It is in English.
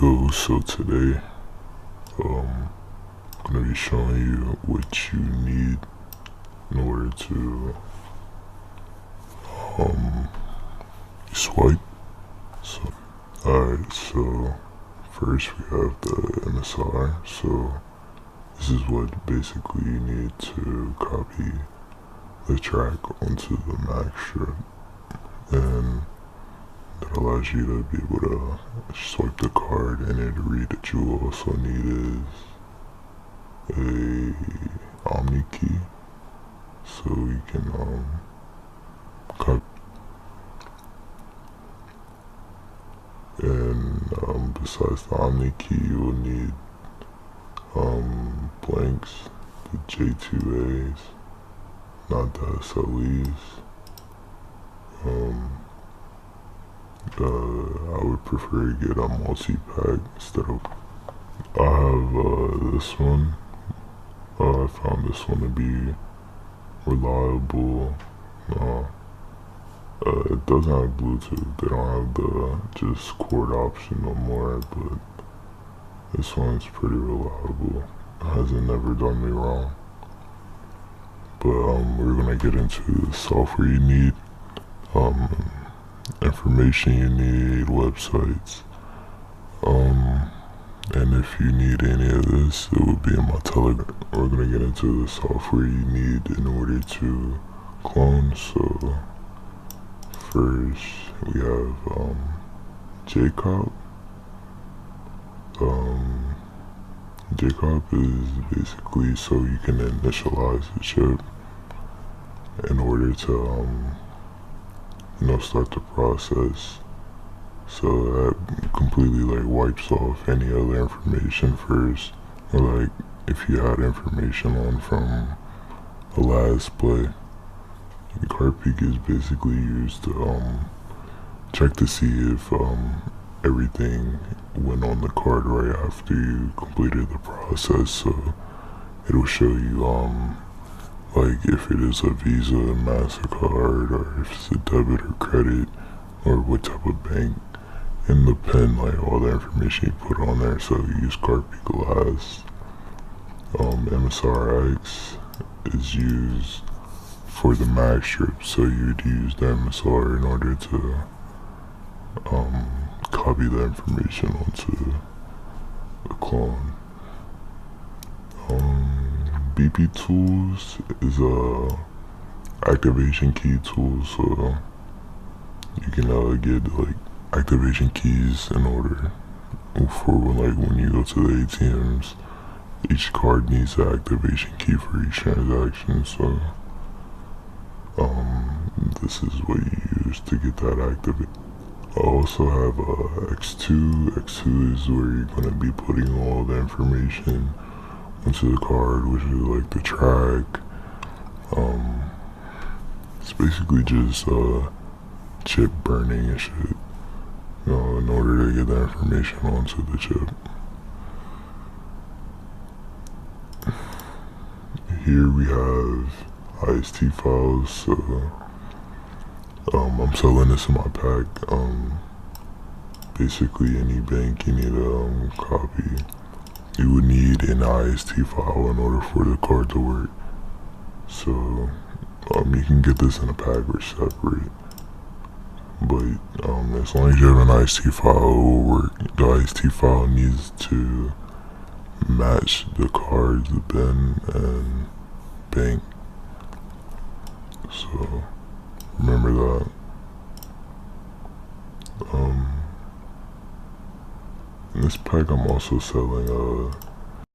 Yo, so today, I'm gonna be showing you what you need in order to, swipe. So, alright, so first we have the MSR. So, this is what basically you need to copy the track onto the Mac strip, and that allows you to be able to swipe the card and it read. That you also need is a Omni key, so you can copy. And besides the Omni key, you will need blanks, the J2As, not the SLEs. I would prefer to get a multi-pack instead of. I have this one. I found this one to be reliable. It doesn't have Bluetooth. They don't have the just cord option no more, but this one's pretty reliable. It hasn't never done me wrong. But we're gonna get into the software you need, information you need, websites, and if you need any of this, it will be in my Telegram. We're gonna get into the software you need in order to clone. So first we have JCOP. JCOP is basically so you can initialize the chip in order to start the process. So that completely wipes off any other information first, or if you had information on from the last play. The card peek is basically used to check to see if everything went on the card right after you completed the process. So it'll show you if it is a Visa, MasterCard, or if it's a debit or credit, or what type of bank, and the PIN, all the information you put on there. So you use card peek last. MSRX is used for the Mac strip, so you'd use the MSR in order to copy the information onto the clone. BP tools is a activation key tool, so you can get activation keys in order for when you go to the ATMs. Each card needs an activation key for each transaction, so this is what you use to get that activated. I also have X2. X2 is where you're going to be putting all the information onto the card, which is the track. It's basically just chip burning and shit, in order to get that information onto the chip. Here we have IST files. So I'm selling this in my pack. Basically any bank you need a copy, you would need an IST file in order for the card to work. So you can get this in a pack or separate, but as long as you have an IST file, it will work. The IST file needs to match the cards, the bin and bank. So remember that. In this pack I'm also selling